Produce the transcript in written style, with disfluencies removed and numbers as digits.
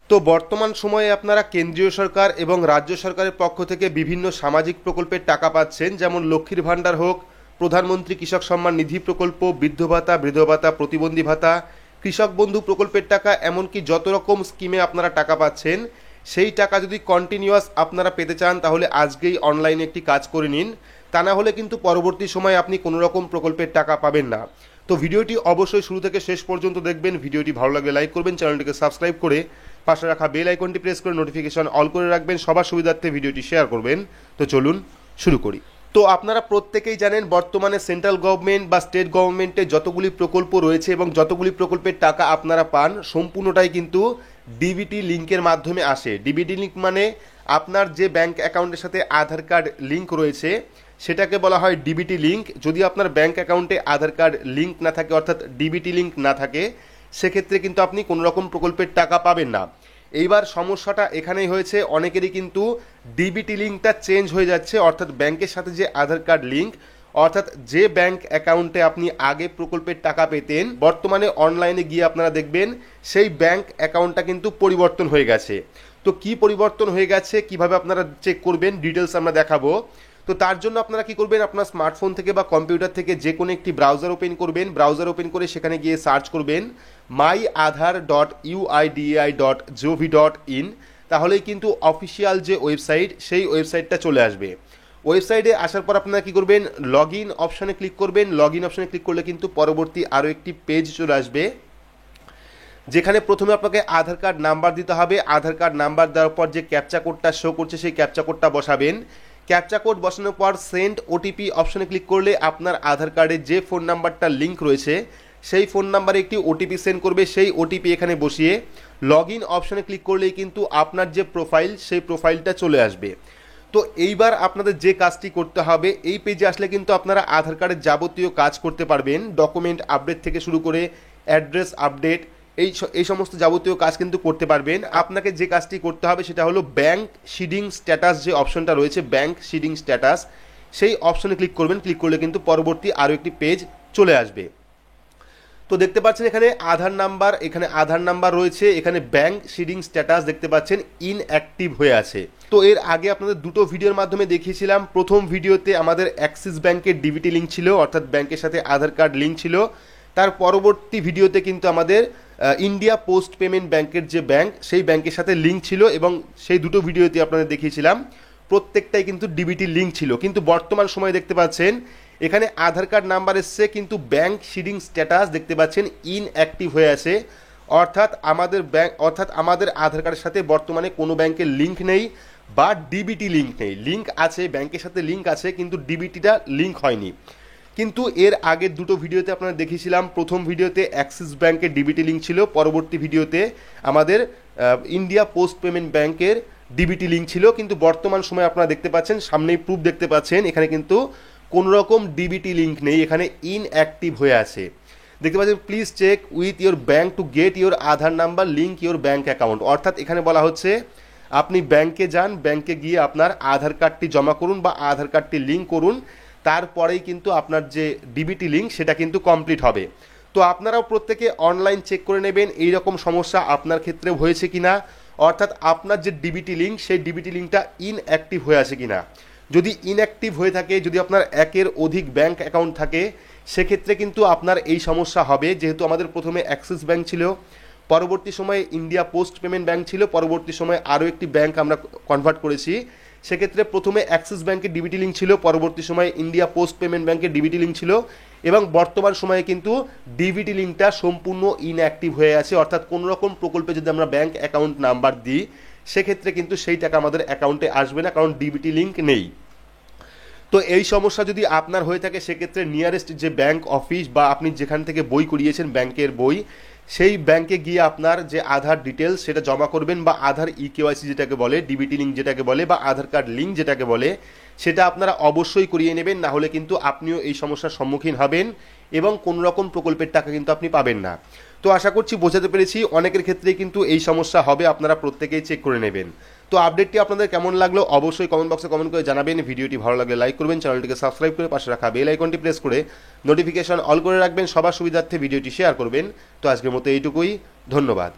তো বর্তমান সময়ে আপনারা কেন্দ্রীয় সরকার এবং রাজ্য সরকারের পক্ষ থেকে বিভিন্ন সামাজিক প্রকল্পের টাকা পাচ্ছেন, যেমন লক্ষ্মীর ভাণ্ডার হোক, প্রধানমন্ত্রী কৃষক সম্মান নিধি প্রকল্প, বৃদ্ধ ভাতা, বিধবা ভাতা, প্রতিবন্ধী ভাতা, কৃষক বন্ধু প্রকল্পের টাকা, এমনকি যত রকম স্কিমে আপনারা টাকা পাচ্ছেন সেই টাকা যদি কন্টিনিউয়াস আপনারা পেতে চান তাহলে আজকেই অনলাইনে একটি কাজ করে নিন, তা না হলে কিন্তু পরবর্তী সময়ে আপনি কোনো রকম প্রকল্পের টাকা পাবেন না। তো ভিডিওটি অবশ্যই শুরু থেকে শেষ পর্যন্ত দেখবেন। ভিডিওটি ভালো লাগলে লাইক করবেন, চ্যানেলটিকে সাবস্ক্রাইব করে পাশে রাখা বেল আইকনটি প্রেস করে নোটিফিকেশন অল করে রাখবেন, সবার সুবিধার্থে ভিডিওটি শেয়ার করবেন। তো চলুন শুরু করি। তো আপনারা প্রত্যেকেই জানেন বর্তমানে সেন্ট্রাল গভর্নমেন্ট বা স্টেট গভর্নমেন্টে যতগুলি প্রকল্প রয়েছে এবং যতগুলি প্রকল্পের টাকা আপনারা পান সম্পূর্ণটাই কিন্তু ডিবিটি লিঙ্কের মাধ্যমে আসে। ডিবিটি লিঙ্ক মানে আপনার যে ব্যাংক অ্যাকাউন্টের সাথে আধার কার্ড লিঙ্ক রয়েছে সেটাকে বলা হয় ডিবিটি লিঙ্ক। যদি আপনার ব্যাংক অ্যাকাউন্টে আধার কার্ড লিঙ্ক না থাকে, অর্থাৎ ডিবিটি লিঙ্ক না থাকে, সেক্ষেত্রে কিন্তু আপনি কোনো রকম প্রকল্পের টাকা পাবেন না। এইবার সমস্যাটা এখানেই হয়েছে, অনেকেরই কিন্তু ডিবিটি লিঙ্কটা চেঞ্জ হয়ে যাচ্ছে, অর্থাৎ ব্যাংকের সাথে যে আধার কার্ড লিঙ্ক, অর্থাৎ যে ব্যাংক অ্যাকাউন্টে আপনি আগে প্রকল্পের টাকা পেতেন বর্তমানে অনলাইনে গিয়ে আপনারা দেখবেন সেই ব্যাংক অ্যাকাউন্টটা কিন্তু পরিবর্তন হয়ে গেছে। তো কি পরিবর্তন হয়ে গেছে, কিভাবে আপনারা চেক করবেন, ডিটেলস আমরা দেখাবো। তো তার জন্য আপনারা কি করবেন, আপনার স্মার্টফোন থেকে বা কম্পিউটার থেকে যে কোনো একটি ব্রাউজার ওপেন করবেন। ব্রাউজার ওপেন করে সেখানে গিয়ে সার্চ করবেন myAadhar.uidi.gov.in, তাহলেই কিন্তু অফিসিয়াল যে ওয়েবসাইট সেই ওয়েবসাইটটা চলে আসবে। ওয়েবসাইটে আসার পর আপনারা কি করবেন, লগ ইন অপশানে ক্লিক করবেন। লগ ইন অপশানে ক্লিক করলে কিন্তু পরবর্তী আরও একটি পেজ চলে আসবে, যেখানে প্রথমে আপনাকে আধার কার্ড নাম্বার দিতে হবে। আধার কার্ড নাম্বার দেওয়ার পর যে ক্যাপচা কোডটা শো করছে সেই ক্যাপচা কোডটা বসাবেন। ক্যাপচা কোড বসানোর পর সেন্ড ওটিপি অপশানে ক্লিক করলে আপনার আধার কার্ডে যে ফোন নাম্বারটা লিঙ্ক রয়েছে সেই ফোন নাম্বারে একটি ওটিপি সেন্ড করবে। সেই ওটিপি এখানে বসিয়ে লগ ইন অপশানে ক্লিক করলেই কিন্তু আপনার যে প্রোফাইল সেই প্রোফাইলটা চলে আসবে। তো এইবার আপনাদের যে কাজটি করতে হবে, এই পেজে আসলে কিন্তু আপনারা আধার কার্ডের যাবতীয় কাজ করতে পারবেন, ডকুমেন্ট আপডেট থেকে শুরু করে অ্যাড্রেস আপডেট, এই সমস্ত যাবতীয় কাজ কিন্তু করতে পারবেন। আপনাকে যে কাজটি করতে হবে সেটা হলো ব্যাংক সিডিং স্ট্যাটাস, যে অপশনটা রয়েছে ব্যাংক সিডিং স্ট্যাটাস, সেই অপশনে ক্লিক করবেন। ক্লিক করলে কিন্তু পরবর্তী আরও একটি পেজ চলে আসবে। তো দেখতে পাচ্ছেন এখানে আধার নাম্বার রয়েছে, এখানে ব্যাংক সিডিং স্ট্যাটাস দেখতে পাচ্ছেন ইনঅ্যাক্টিভ হয়ে আছে। তো এর আগে আপনাদের দুটো ভিডিওর মাধ্যমে দেখিয়েছিলাম। প্রথম ভিডিওতে আমাদের অ্যাক্সিস ব্যাংকের ডিবিটি লিঙ্ক ছিল, অর্থাৎ ব্যাংকের সাথে আধার কার্ড লিঙ্ক ছিল। তার পরবর্তী ভিডিওতে কিন্তু আমাদের ইন্ডিয়া পোস্ট পেমেন্ট ব্যাংকের যে ব্যাংক সেই ব্যাংকের সাথে লিঙ্ক ছিল, এবং সেই দুটো ভিডিওতে আপনাদের দেখিয়েছিলাম প্রত্যেকটাই কিন্তু ডিবিটি লিঙ্ক ছিল। কিন্তু বর্তমান সময়ে দেখতে পাচ্ছেন এখানে আধার কার্ড নাম্বার এসছে কিন্তু ব্যাংক সিডিং স্ট্যাটাস দেখতে পাচ্ছেন ইনঅ্যাক্টিভ হয়ে আছে, অর্থাৎ আমাদের আধার কার্ডের সাথে বর্তমানে কোনো ব্যাংকের লিঙ্ক নেই বা ডিবিটি লিঙ্ক নেই। লিঙ্ক আছে, ব্যাংকের সাথে লিঙ্ক আছে, কিন্তু ডিবিটিটা লিঙ্ক হয়নি। কিন্তু এর আগের দুটো ভিডিওতে আপনারা দেখিয়েছিলাম, প্রথম ভিডিওতে অ্যাক্সিস ব্যাংকের ডিবিটি লিঙ্ক ছিল, পরবর্তী ভিডিওতে আমাদের ইন্ডিয়া পোস্ট পেমেন্ট ব্যাংকের ডিবিটি লিঙ্ক ছিল। কিন্তু বর্তমান সময়ে আপনারা দেখতে পাচ্ছেন, সামনেই প্রুফ দেখতে পাচ্ছেন, এখানে কিন্তু কোনো রকম ডিবিটি লিঙ্ক নেই, এখানে ইনঅ্যাক্টিভ হয়ে আছে। দেখতে পাচ্ছেন please check with your bank to get your Aadhaar number link your bank account, অর্থাৎ এখানে বলা হচ্ছে আপনি ব্যাংকে যান, ব্যাংকে গিয়ে আপনার আধার কার্ডটি জমা করুন বা আধার কার্ডটি লিঙ্ক করুন, তারপরেই কিন্তু আপনার যে ডিবিটি লিঙ্ক সেটা কিন্তু কমপ্লিট হবে। তো আপনারাও প্রত্যেকে অনলাইন চেক করে নেবেন এই রকম সমস্যা আপনার ক্ষেত্রে হয়েছে কিনা, অর্থাৎ আপনার যে ডিবিটি লিঙ্ক সেই ডিবিটি লিঙ্কটা ইনঅ্যাক্টিভ হয়ে আছে কিনা। যদি ইনঅ্যাক্টিভ হয়ে থাকে, যদি আপনার একের অধিক ব্যাংক অ্যাকাউন্ট থাকে, সেক্ষেত্রে কিন্তু আপনার এই সমস্যা হবে। যেহেতু আমাদের প্রথমে অ্যাক্সিস ব্যাংক ছিল, পরবর্তী সময়ে ইন্ডিয়া পোস্ট পেমেন্ট ব্যাংক ছিল, পরবর্তী সময়ে আরও একটি ব্যাংক আমরা কনভার্ট করেছি। সেক্ষেত্রে প্রথমে অ্যাক্সিস ব্যাংকের ডিবিটি লিঙ্ক ছিল, পরবর্তী সময়ে ইন্ডিয়া পোস্ট পেমেন্ট ব্যাংকের ডিবিটি লিঙ্ক ছিল, এবং বর্তমান সময়ে কিন্তু ডিবিটি লিঙ্কটা সম্পূর্ণ ইনঅ্যাক্টিভ হয়ে আছে। অর্থাৎ কোনো রকম প্রকল্পে যদি আমরা ব্যাংক অ্যাকাউন্ট নাম্বার দিই সেক্ষেত্রে কিন্তু সেই টাকা আমাদের অ্যাকাউন্টে আসবে না, কারণ ডিবিটি লিঙ্ক নেই। তো এই সমস্যা যদি আপনার হয়ে থাকে সেক্ষেত্রে নিয়ারেস্ট যে ব্যাংক অফিস বা আপনি যেখান থেকে বই করিয়েছেন ব্যাংকের বই, সেই ব্যাংকে গিয়ে আপনার যে আধার ডিটেলস সেটা জমা করবেন, বা আধার ইকেওয়াইসি যেটাকে বলে, ডিবিটি লিঙ্ক যেটাকে বলে, বা আধার কার্ড লিঙ্ক যেটাকে বলে, সেটা আপনারা অবশ্যই করিয়ে নেবেন, না হলে কিন্তু আপনিও এই সমস্যার সম্মুখীন হবেন এবং কোনো রকম প্রকল্পের টাকা কিন্তু আপনি পাবেন না। তো আশা করছি বোঝাতে পেরেছি, অনেকের ক্ষেত্রেই কিন্তু এই সমস্যা হবে, আপনারা প্রত্যেকেই চেক করে নেবেন। তো আপডেটটি আপনাদের কেমন লাগলো অবশ্যই কমেন্ট বক্সে কমেন্ট করে জানাবেন। ভিডিওটি ভালো লাগলে লাইক করবেন, চ্যানেলটিকে সাবস্ক্রাইব করে পাশে রাখা বেল আইকনটি প্রেস করে নোটিফিকেশন অল করে রাখবেন, সবার সুবিধার্থে ভিডিওটি শেয়ার করবেন। তো আজকের মতো এইটুকুই, ধন্যবাদ।